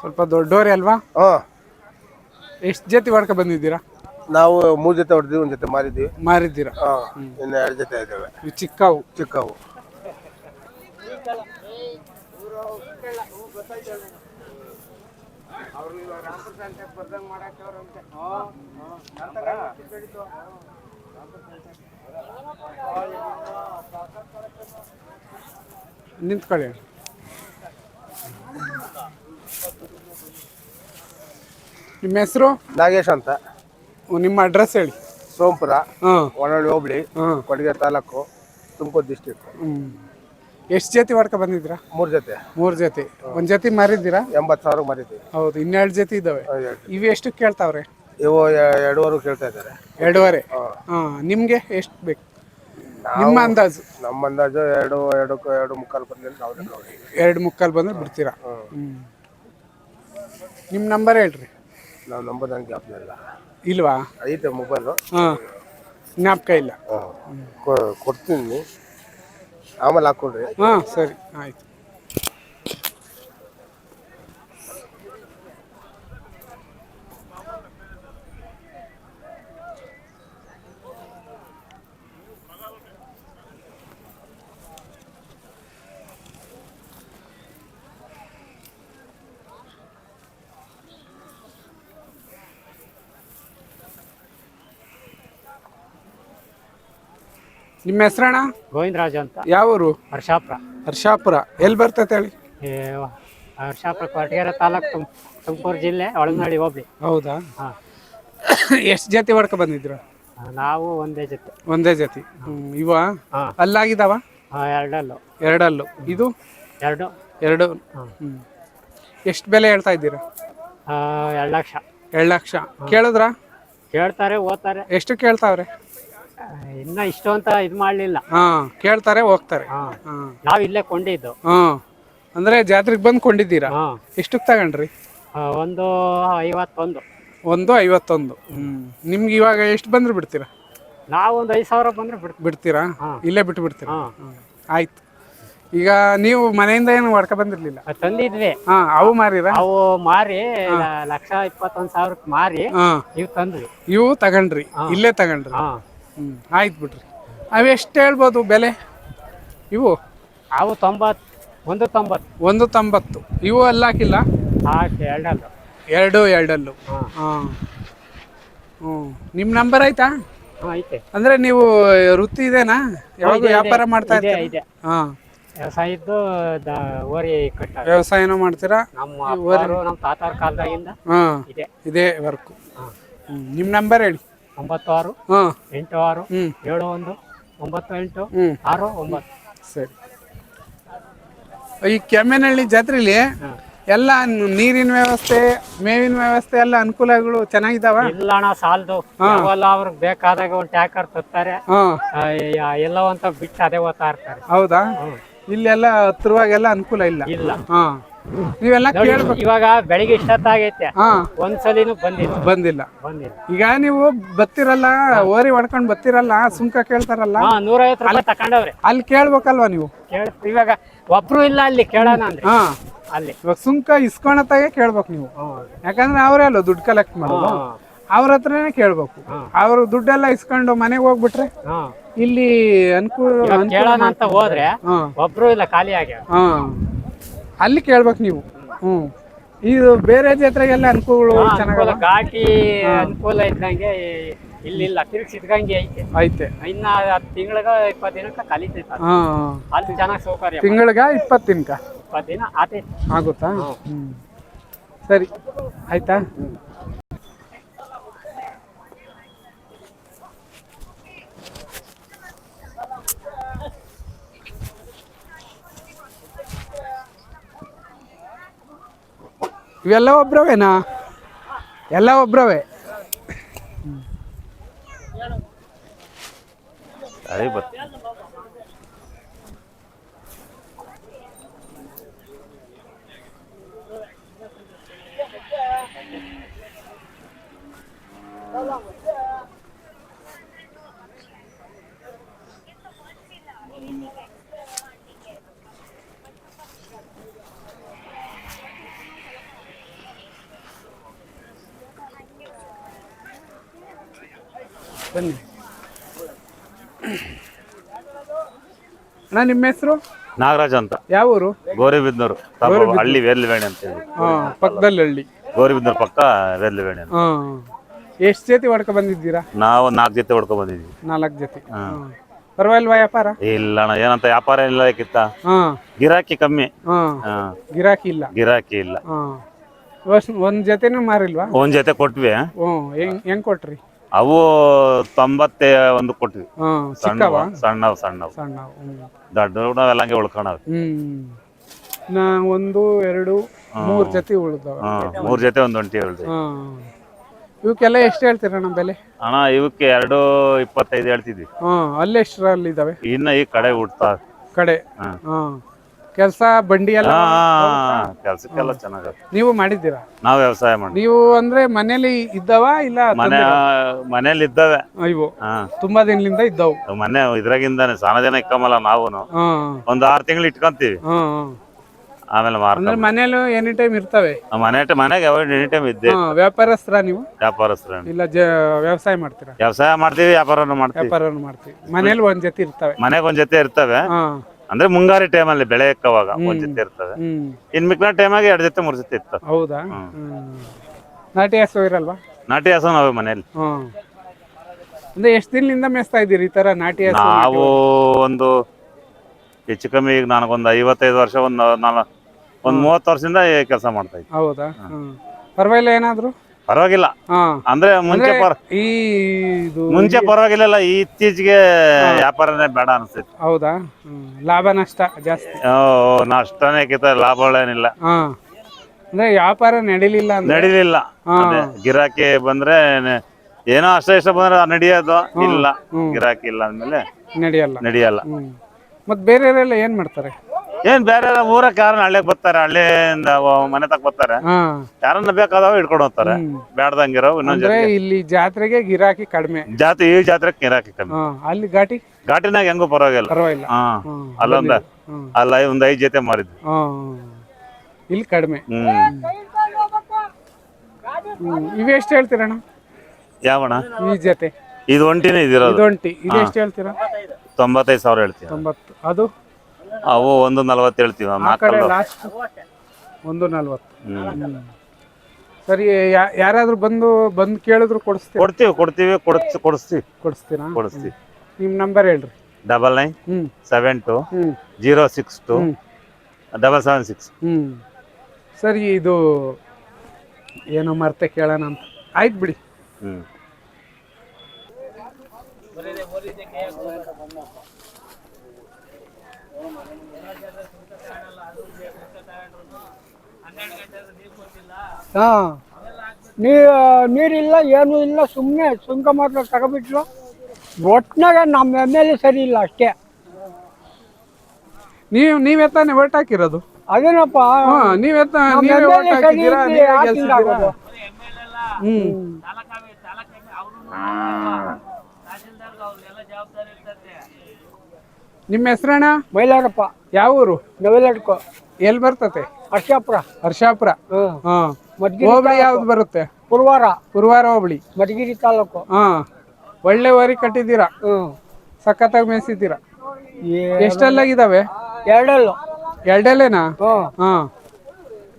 ಸ್ವಲ್ಪ ದೊಡ್ಡವರೇ ಅಲ್ವಾ? ಹಾಂ. ಎಷ್ಟು ಜೊತೆ ಹೊಡ್ಕೊ ಬಂದಿದ್ದೀರಾ? ನಾವು 3 ಜೊತೆ ಹೊಡೆದ್ವಿ, ಒಂದು ಜೊತೆ ಮಾರಿದ್ವಿ. ಮಾರಿದ್ದೀರಾ? ಹಾಂ, ಇನ್ನು 2 ಜೊತೆ ಇದ್ದಾವೆ ಇವು ಚಿಕ್ಕವು. ಚಿಕ್ಕವು. ನಿಂತ್ಕೊಳ್ಳಿ. ನಿಮ್ಮ ಹೆಸರು? ನಾಗೇಶ್ ಅಂತ. ನಿಮ್ಮ ಅಡ್ರೆಸ್ ಹೇಳಿ. ಸೋಂಪುರ, ಹಾಂ, ಹೊನ್ನಾಳಿ ಹೋಬಳಿ, ಹಾಂ, ಕೊಡಗೆ ತಾಲೂಕು, ತುಮಕೂರು ಡಿಸ್ಟಿಕ್. ಎಷ್ಟು ಜೊತೆ ಹೊಡ್ಕೊ ಬಂದಿದ್ದೀರಾ? 3 ಜೊತೆ. 3 ಜೊತೆ. ಒಂದು ಜೊತೆ ಮಾರಿದ್ದೀರಾ? 80,000 ಮಾರಿದ್ವಿ. ಹೌದು, ಇನ್ನೆರಡು ಜೊತೆ ಇದ್ದಾವೆ. ಇವು ಎಷ್ಟು ಕೇಳ್ತಾವ್ರೆ? ಇವು 2.5 ಕೇಳ್ತಾ ಇದ್ದಾರೆ. 2.5. ಹಾಂ, ನಿಮಗೆ ಎಷ್ಟು ಬೇಕು? ನಿಮ್ಮ ಅಂದಾಜು? ನಮ್ಮ ಅಂದಾಜು 2.25 ಬಂದ್ರೆ ನಾವು 2.25 ಬಂದ್ರೆ ಬಿಡ್ತೀರಾ? ನಿಮ್ಮ ನಂಬರ್ ಹೇಳ್ರಿ. ನಾವು ನಂಬರ್ ನನಗೆ ಜ್ಞಾಪಕ ಇಲ್ಲ. ಇಲ್ವಾ? ಐತೆ ಮೊಬೈಲು. ಹಾಂ, ಜ್ಞಾಪಕ ಇಲ್ಲ. ಕೊಡ್ತೀನಿ, ಆಮೇಲೆ ಹಾಕ್ಕೊಡ್ರಿ. ಹಾಂ, ಸರಿ, ಆಯಿತು. ನಿಮ್ಮ ಹೆಸರಣ್ಣ? ಗೋವಿಂದರಾಜು ಅಂತ. ಯಾವೂರು? ಹರ್ಷಾಪುರ. ಹರ್ಷಾಪುರ ಎಲ್ಲಿ ಬರ್ತೈತೆ ಹೇಳಿ? ಹರ್ಷಾಪುರ ಕೊರಟಗೆರೆ ತಾಲೂಕು, ತುಮಕೂರು ಜಿಲ್ಲೆ, ಒಳನಾಡಿ ಹೋಬಳಿ. ಹೌದಾ? ಹಾಂ. ಎಷ್ಟು ಜೊತೆ ಹೊಡ್ಕೊ ಬಂದಿದ್ರು? ನಾವು ಒಂದೇ ಜೊತೆ. ಒಂದೇ ಜೊತೆ. ಇವ ಹಾಂ. ಅಲ್ಲಾಗಿದ್ದಾವ? ಹಾಂ, ಎರಡಲ್ಲು. ಎರಡಲ್ಲು. ಇದು? ಎರಡು. ಎಷ್ಟು ಬೆಲೆ ಹೇಳ್ತಾ ಇದ್ದೀರಾ? 2 ಲಕ್ಷ. 2 ಲಕ್ಷ ಕೇಳಿದ್ರಾ? ಕೇಳ್ತಾರೆ, ಓದ್ತಾರೆ. ಎಷ್ಟು ಕೇಳ್ತಾವ್ರೆ? ಇನ್ನ ಇಷ್ಟು ಅಂತ ಇದು ಮಾಡಲಿಲ್ಲ. ಹಾಂ, ಕೇಳ್ತಾರೆ, ಹೋಗ್ತಾರೆ. ಹಾಂ, ನಾವು ಇಲ್ಲೇ ಕೊಂಡಿದ್ದು. ಹಾಂ, ಅಂದರೆ ಜಾತ್ರೆಗೆ ಬಂದು ಕೊಂಡಿದ್ದೀರಾ? ಹಾಂ. ಎಷ್ಟಕ್ಕೆ ತಗೊಂಡ್ರಿ? 1.51. 1.51. ನಿಮ್ಗೆ ಇವಾಗ ಎಷ್ಟು ಬಂದ್ರೆ ಬಿಡ್ತೀರಾ? ನಾವು ಒಂದು 5,000 ಬಂದ್ರೆ ಬಿಡ್ತೀರಾ? ಇಲ್ಲೇ ಬಿಟ್ಟು ಬಿಡ್ತೀರಾ? ಆಯ್ತು. ಈಗ ನೀವು ಮನೆಯಿಂದ ಏನು ಹೊಡ್ಕೊ ಬಂದಿರ್ಲಿಲ್ಲ? ತಂದಿದ್ವಿ. ಹಾಂ, ಅವು ಮಾರಿರಾ? ಅವು ಮಾರಿ 1,21,000 ಮಾರಿ ಇವು ತಂದ್ವಿ. ಇವು ತಗೊಂಡ್ರಿ? ಇಲ್ಲೇ ತಗೊಂಡ್ರಿ? ಆಯ್ತು ಬಿಡ್ರಿ. ಅವು ಎಷ್ಟು ಹೇಳ್ಬೋದು ಬೆಲೆ ಇವು? ಅವು 90. 1.90. ಇವು ಅಲ್ಲಿ ಹಾಕಿಲ್ಲ? ಹಾಕಿ ಎರಡಲ್ಲು. ಎರಡಲ್ಲು. ಹಾಂ. ನಿಮ್ಮ ನಂಬರ್ ಆಯ್ತಾ? ಐತೆ. ಅಂದರೆ ನೀವು ವೃತ್ತಿ ಇದೆನಾ? ಯಾವಾಗ ವ್ಯಾಪಾರ ಮಾಡ್ತಾ ಇದ್ದೀರಾ? ಹಾಂ, ವ್ಯವಸಾಯದ್ದು ಓರಿ ಕಟ್ಟ. ವ್ಯವಸಾಯನೂ ಮಾಡ್ತೀರಾ? ನಮ್ಮ ತಾತಾರ ಕಾಲದಾಗಿಂದ ಇದೇ ವರ್ಕು. ನಿಮ್ಮ ನಂಬರ್ ಹೇಳಿ. 96 86 71 98 69. ಸರಿ. ಈ ಕೆಮ್ಮೆನಹಳ್ಳಿ ಜಾತ್ರೆಲಿ ಎಲ್ಲ ನೀರಿನ ವ್ಯವಸ್ಥೆ, ಮೇವಿನ ವ್ಯವಸ್ಥೆ ಎಲ್ಲ ಅನುಕೂಲಗಳು ಚೆನ್ನಾಗಿದ್ದಾವ? ಇಲ್ಲ ಅಣ್ಣ, ಸಾಲದು. ಅವ್ರಿಗೆ ಬೇಕಾದಾಗ ಒಂದು ಟ್ಯಾಕರ್ ತರ್ತಾರೆ, ಎಲ್ಲ ಅಂತ ಬಿಟ್ಟು ಅದೇ ಓದ್ತಾ ಇರ್ತಾರೆ. ಹೌದಾ? ಇಲ್ಲೆಲ್ಲ ಹತ್ರವಾಗೆಲ್ಲ ಅನುಕೂಲ ಇಲ್ಲ? ಇಲ್ಲ. ನೀವೆಲ್ಲ ಕೇಳ್ಬೇಕು. ಇವಾಗ ಬೆಳಿಗ್ಗೆ ಇಷ್ಟೊತ್ತಾಗೈತೆ, ಒಂದ್ಸಲಿನೂ ಬಂದಿಲ್ಲ. ಈಗ ನೀವು ಬತ್ತಿರಲ್ಲ, ಓರಿ ಹೊಡ್ಕೊಂಡ್ ಬತ್ತಿರಲ್ಲ, ಸುಂಕ ಕೇಳ್ತಾರಲ್ಲ, 150 ರೂಪಾಯಿ ತಕೊಂಡವ್ರೆ. ಅಲ್ಲಿ ಕೇಳ್ಬೇಕಲ್ವಾ ನೀವು? ಇವಾಗ ಒಬ್ರು ಇಲ್ಲ ಅಲ್ಲಿ ಕೇಳೋಣ ಅಂದ್ರೆ. ಅಲ್ಲಿ ಇವಾಗ ಸುಂಕ ಇಸ್ಕೊಳತ್ತಾಗೆ ಕೇಳ್ಬೇಕು ನೀವು, ಯಾಕಂದ್ರೆ ಅವರೇ ಅಲ್ಲ ದುಡ್ಡು ಕಲೆಕ್ಟ್ ಮಾಡೋದು, ಅವ್ರ ಹತ್ರನೇ ಕೇಳ್ಬೇಕು. ಅವ್ರು ದುಡ್ಡೆಲ್ಲ ಇಸ್ಕೊಂಡು ಮನೆಗೆ ಹೋಗ್ಬಿಟ್ರೆ ಇಲ್ಲಿ ಅನುಕೂಲ ಕೇಳೋಣ ಅಂತ ಹೋದ್ರೆ ಒಬ್ರು ಇಲ್ಲ, ಖಾಲಿ ಆಗಿ. ಅಲ್ಲಿ ಕೇಳ್ಬೇಕು ನೀವು. ಇದು ಬೇರೆ ಜಾತ್ರೆಗೆಲ್ಲ ಅನುಕೂಲ ಚೆನ್ನಾಗಲ್ಲ, ಘಾಟಿ ಅನುಕೂಲ ಇದ್ದಂಗೆ ಇಲ್ಲಿಲ್ಲ, ತಿರುಗಿ ಸಿದ್ಗಂಗೆ ಐತೆ. ಇನ್ನ 10 ತಿಂಗಳಿಗೆ 20 ದಿನಕ್ಕೆ ಕಲಿತೈತೆ. ಅಲ್ಲಿ ಚೆನ್ನಾಗಿ ಸೌಕರ್ಯ. ತಿಂಗಳಿಗೆ 20 ದಿನಕ್ಕೆ 20 ದಿನ ಆಗುತ್ತಾ? ಸರಿ, ಆಯ್ತಾ? ಇವೆಲ್ಲ ಒಬ್ರವೇನಾ? ಎಲ್ಲ ಒಬ್ರವೇ? ಬನ್ನಿ ಅಣ್ಣ, ನಿಮ್ಮ ಹೆಸರು? ನಾಗರಾಜ್ ಅಂತ, ಯಾವ ಊರು? ಗೌರಿಬಿದ್ನೂರು ಹಳ್ಳಿ ವೇರ್ಲಿವೇಣಿ ಅಂತ ಹೇಳಿ. ಪಕ್ಕದಲ್ಲಿ ಹಳ್ಳಿ. ಗೌರಿಬಿದ್ನೂರು ಪಕ್ಕ ವೇರ್ಲಿವೇಣಿ ಅಂತ. ಎಷ್ಟು ಜೊತೆ ಹೊಡ್ಕೊ ಬಂದಿದ್ದೀರಾ? ನಾವು 4 ಜೊತೆ ಹೊಡ್ಕೊ ಬಂದಿದ್ವಿ. 4 ಜೊತೆ. ಪರವಾಗಿಲ್ವಾ ವ್ಯಾಪಾರ? ಇಲ್ಲ ಅಣ್ಣ, ಏನಂತ ವ್ಯಾಪಾರ ಇಲ್ಲ ಕಿತ್ತ, ಗಿರಾಕಿ ಕಮ್ಮಿ. ಗಿರಾಕಿ ಇಲ್ಲ. ಗಿರಾಕಿ ಇಲ್ಲ. ಒಂದ್ ಜೊತೆನೂ ಮಾರಿಲ್ವಾ? ಒಂದ್ ಜೊತೆ ಕೊಟ್ವಿ. ಹೆಂಗ್ ಕೊಟ್ರಿ? ಅವು 91 ಕೊಟ್ವಿ. ಚಿಕ್ಕವ? ಸಣ್ಣವ್ ಸಣ್ಣ. ದೊಡ್ಡ ನಾವೆಲ್ಲ ಹಂಗೆ ಉಳ್ಕೊಳವ್. ನಾ 1, 2, 3 ಜೊತೆ ಉಳ್ದವ. 3 ಜೊತೆ ಒಂದು ಒಂಟಿ ಹೇಳ್ದೆ. ಇವಕ್ಕೆಲ್ಲ ಎಷ್ಟು ಹೇಳ್ತೀರಣ್ಣ ಬೆಲೆ? ಅಣ್ಣ ಇವಕ್ಕೆ 2.25 ಹೇಳ್ತಿದ್ವಿ. ಅಲ್ಲಿ ಎಷ್ಟರಲ್ಲಿ ಇದಾವೆ? ಇನ್ನ ಈ ಕಡೆ ಹುಡ್ತಾ ಕಡೆ. ಕೆಲಸ ಬಂಡಿ ಎಲ್ಲ ಕೆಲ್ಸಕ್ಕೆಲ್ಲ ಚೆನ್ನಾಗ. ನೀವು ಮಾಡಿದ್ದೀರಾ? ನಾವ್ ವ್ಯವಸಾಯ ಮಾಡಿ. ನೀವು ಅಂದ್ರೆ ಮನೇಲಿ ಇದ್ದವ ಇಲ್ಲ? ಮನೇಲಿ ಇದ್ದಾವೆ ಇವು ತುಂಬಾ ದಿನದಿಂದ ಇದ್ದವು. ಮನೆ ಇದ್ರಾಗಿಂದಾನೆ ಸಾನ ಜನ ಇಕ್ಕಮಲ್ಲ. ನಾವುನು ಒಂದ್ 6 ತಿಂಗಳು ಇಟ್ಕೊಂತೀವಿ, ಆಮೇಲೆ ಅಂದ್ರೆ ಮನೇಲಿ ಎನಿ ಟೈಮ್ ಇರ್ತವೆ. ಮನೆಗೆ ಎನಿ ಟೈಮ್ ಇದ್ದೆ. ವ್ಯಾಪಾರಸ್ತ್ರ ನೀವು? ವ್ಯಾಪಾರಸ್ತ್ರ ಇಲ್ಲ ವ್ಯವಸಾಯ ಮಾಡ್ತೀರಾ? ವ್ಯವಸಾಯ ಮಾಡ್ತೀವಿ, ವ್ಯಾಪಾರನು ಮಾಡ್ತೀವಿ. ಮನೇಲಿ ಒಂದ್ ಜೊತೆ ಇರ್ತವೆ. ಮನೆಗೆ ಒಂದ್ ಜೊತೆ ಇರ್ತವೆ. ಅಂದ್ರೆ ಮುಂಗಾರಿ ಟೈಮಲ್ಲಿ ಬೆಳೆ ಎಕ್ಕವಾಗ ಒಂದ್ ಜೊತೆ ಇರ್ತವೆ. ಇನ್ ಮಿಕ್ಕಿನ ಟೈಮಾಗಿ 2 ಜೊತೆ 3 ಜೊತೆ ಇರ್ತವೆ. ಹೌದಾ? ನಾಟಿ ಹಸು ಇರಲ್ವಾ? ನಾಟಿ ಹಸು ನಾವೇ ಮನೇಲಿ. ಅಂದ್ರೆ ಎಷ್ಟು ದಿನದಿಂದ ಮೇಯಿಸ್ತಾ ಇದ್ದೀರಿ ಈ ತರ ನಾಟಿ ಹಸು? ನಾವು ಒಂದು ಹೆಚ್ಚು ಕಮ್ಮಿ ಈಗ ನನಗೊಂದು 55 ವರ್ಷ, ಒಂದು 30 ವರ್ಷದಿಂದ ಕೆಲಸ ಮಾಡ್ತಾ ಇದ್ದೆ. ಹೌದಾ? ಪರವಾಗಿಲ್ಲ ಏನಾದ್ರು? ಪರವಾಗಿಲ್ಲ. ಅಂದ್ರೆ ಮುಂಚೆ ಪರವಾಗಿಲ್ಲ, ಇತ್ತೀಚೆಗೆ ವ್ಯಾಪಾರನೇ ಬೇಡ ಅನಿಸ್ತೈತಿ. ಹೌದಾ? ಲಾಭ ನಷ್ಟ ಜಾಸ್ತಿ? ನಷ್ಟನೇ ಲಾಭಗಳೇನಿಲ್ಲ. ಅಂದ್ರೆ ವ್ಯಾಪಾರ ನಡೀಲಿಲ್ಲ. ಗಿರಾಕಿ ಬಂದ್ರೆ ಏನೋ ಅಷ್ಟ ಬಂದ್ರೆ ನಡೆಯೋದು, ಇಲ್ಲ ಗಿರಾಕಿ ಇಲ್ಲ ಅಂದ್ಮೇಲೆ ನಡೆಯಲ್ಲ. ಮತ್ ಬೇರೆಯವರೆಲ್ಲ ಏನ್ ಮಾಡ್ತಾರೆ? ಏನ್ ಬೇರೆ ಊರ ಕಾರಣ ಹಳ್ಳಿಗೆ ಬರ್ತಾರೆ, ಹಳ್ಳಿಯಿಂದ ಮನೆ ತಕ ಬರ್ತಾರೆ. ಯಾರನ್ನ ಬೇಕಾದವ ಹಿಡ್ಕೊಂಡು ಹೋಗ್ತಾರೆ, ಬೇಡ್ದಂಗಿರೋ. ಇನ್ನೊಂದ್ ಇಲ್ಲಿ ಜಾತ್ರೆಗೆ ಗಿರಾಕಿ ಕಡಿಮೆ. ಈ ಜಾತ್ರೆ ಗಿರಾಕಿ ಕಡಿಮೆ. ಅಲ್ಲಿ ಘಾಟಿನಾಗ ಹೆಂಗೋ ಪರವಾಗಿಲ್ಲ. ಅಲ್ಲೊಂದ ಅಲ್ಲ ಒಂದ್ 5 ಜೊತೆ ಮಾರಿದ್ವಿ. ಇಲ್ಲಿ ಕಡಿಮೆ. ಇವೆಷ್ಟು ಹೇಳ್ತೀರಣ್ಣ? ಯಾವಣ್ಣ? ಈ ಜೊತೆ ಇದು ಒಂಟಿನೇ ಇದಿರೋದು. ಇದು ಎಷ್ಟು ಹೇಳ್ತೀರಾ? 95,000 ಹೇಳ್ತೀವಿ. 90. ಅದು ಅವು 140 ಹೇಳ್ತೀವಿ. ಲಾಸ್ಟ್ 140. ಸರಿ, ಯಾರಾದ್ರೂ ಬಂದು ಕೇಳಿದ್ರು ಕೊಡಿಸ್ತೀರಾ? ನಿಮ್ ನಂಬರ್ ಹೇಳ್ರಿ. 9972062776. ಸರಿ, ಇದು ಏನೋ ಮರ್ತೆ ಕೇಳೋಣ ಅಂತ. ಆಯ್ತು ಬಿಡಿ. ನೀರಿಲ್ಲ, ಏನೂ ಇಲ್ಲ, ಸುಮ್ಮನೆ ಸುಂಕ ಮಾತ್ರ ತಗೋಬಿಟ್ರು. ಒಟ್ನಾಗ ನಮ್ಮ ಎಮ್ಮೆಲೆ ಸರಿ ಇಲ್ಲ ಅಷ್ಟೇ. ನೀವೇ ತಾನೇ ಓಟ್ ಹಾಕಿರೋದು? ಅದೇನಪ್ಪ, ನಿಮ್ಮ ಹೆಸರಣ್ಣ? ಮೈಲಾರಪ್ಪ. ಯಾವ ಊರು? ನವೆಲಡ್ಕೋ. ಎಲ್ಲಿ ಬರ್ತತೆ? ಹರ್ಷಾಪುರ. ಹೋಬಳಿ ಯಾವ್ದು ಬರುತ್ತೆ? ಪುರವಾರ ಹೋಬಳಿ, ಮಧುಗಿರಿ ತಾಲೂಕು. ಒಳ್ಳೆ ವರಿ ಕಟ್ಟಿದ್ದೀರಾ, ಸಖತ್ತಾಗಿ ಮೇಯಿಸಿದ್ದೀರಾ. ಎಷ್ಟೆಲ್ಲಾಗಿದ್ದಾವೆ? 2 ಎರಡಲ್ಲೇನಾ?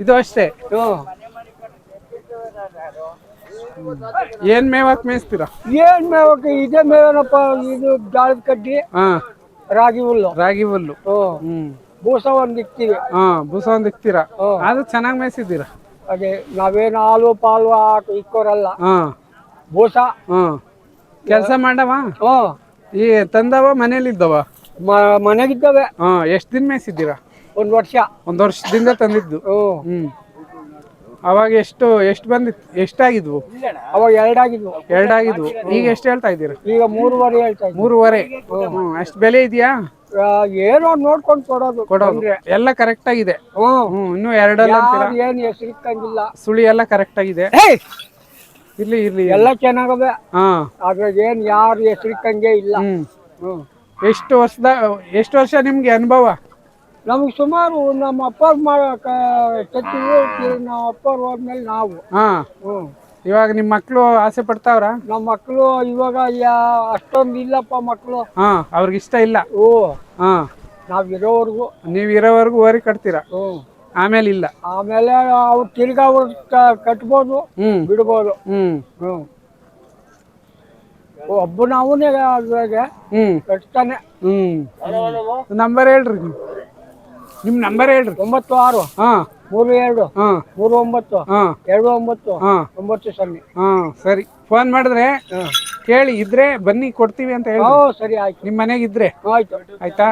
ಇದು ಅಷ್ಟೇ? ಏನ್ ಮೇವಾಕ್ ಮೇಯಿಸ್ತೀರಾ? ಏನ್ ಮೇವಕ್ಕೆ ಇದೇ ಮೇವನಪ್ಪ. ಇದು ಜಾಳದ ಕಡ್ಡಿ, ರಾಗಿ ಹುಲ್ಲು. ಬೂಸ ಒಂದ್ ಇಕ್ತೀವಿ. ಬೂಸ ಒಂದ್ ಇಕ್ತೀರಾ? ಅದು ಚೆನ್ನಾಗಿ ಮೇಯಿಸಿದ್ದೀರಾ. ಅದೇ ನಾವೇನು ಹಾಲು ಪಾಲು ಇಕ್ಕೋರಲ್ಲ. ಬೂಸ ಕೆಲಸ ಮಾಡವ? ಈ ತಂದವ ಮನೇಲಿದ್ದವ? ಮನೆಗಿದ್ದಾವೆ. ಎಷ್ಟ್ ದಿನ ಮೇಯಿಸಿದ್ದೀರಾ? 1 ವರ್ಷ. 1 ವರ್ಷದಿಂದ ತಂದಿದ್ದು? ಅವಾಗ ಎಷ್ಟು ಬಂದಿತ್ತು? ಎಷ್ಟಾಗಿದ್ವು ಅವಾಗ? 2 ಆಗಿದ್ವು. ಈಗ ಎಷ್ಟು ಹೇಳ್ತಾ ಇದ್ದೀರಾ? ಈಗ 3.5 ಹೇಳ್ತಾ ಇದ್ದೀವಿ. 3.5. ಅಷ್ಟು ಬೆಲೆ ಇದೆಯಾ? ಏನೋ ನೋಡ್ಕೊಂಡು ಕೊಡೋದು. ಎಲ್ಲ ಕರೆಕ್ಟ್ ಆಗಿದೆ. ಇನ್ನು 2 ಏನು ಹೆಸರಿಕ್ಕಂಗಿಲ್ಲ. ಸುಳಿ ಎಲ್ಲ ಕರೆಕ್ಟ್ ಆಗಿದೆ. ಇರ್ಲಿ ಎಲ್ಲ ಚೆನ್ನಾಗವೆ. ಅದ್ರಾಗ ಏನ್ ಯಾರು ಹೆಸರಿಕ್ಕಂಗೆ ಇಲ್ಲ. ಎಷ್ಟು ವರ್ಷ ನಿಮ್ಗೆ ಅನುಭವ? ನಮಗೆ ಸುಮಾರು ನಮ್ಮ ಅಪ್ಪ ನಮ್ಮ ಅಪ್ಪ ಹೋದ್ಮೇಲೆ ನಾವು ಇವಾಗ ನಿಮ್ಮ ಮಕ್ಳು ಆಸೆ ಪಡ್ತಾವ್ರ? ನಮ್ಮ ಮಕ್ಕಳು ಇವಾಗ ಅಷ್ಟೊಂದು ಇಲ್ಲಪ್ಪ ಮಕ್ಕಳು. ಹಾ, ಅವ್ರಿಗೆ ಇಷ್ಟ ಇಲ್ಲ. ಓ, ಹಾ, ನಾವ್ ಇರೋವರೆಗೂ. ನೀವ್ ಇರೋವರೆಗೂ ಓರಿ ಕಟ್ತೀರಾ, ಆಮೇಲೆ ಇಲ್ಲ. ಆಮೇಲೆ ಅವ್ರು ತಿರ್ಗಾ ಅವ್ರು ಕಟ್ಬೋದು, ಬಿಡ್ಬೋದು. ಒಬ್ಬನ ಅವನೇ ಅದ್ರಾಗೆ ಕಟ್ತಾನೆ. ನಂಬರ್ ಹೇಳ್ರಿ, ನಿಮ್ ನಂಬರ್ ಹೇಳ್ರಿ. 96 32 39 29 90. ಸರಿ, ಫೋನ್ ಮಾಡಿದ್ರೆ ಕೇಳಿ, ಇದ್ರೆ ಬನ್ನಿ ಕೊಡ್ತೀವಿ ಅಂತ ಹೇಳಿ. ಸರಿ, ಆಯ್ತು. ನಿಮ್ ಮನೆಗೆ ಇದ್ರೆ ಆಯ್ತು. ಆಯ್ತಾ?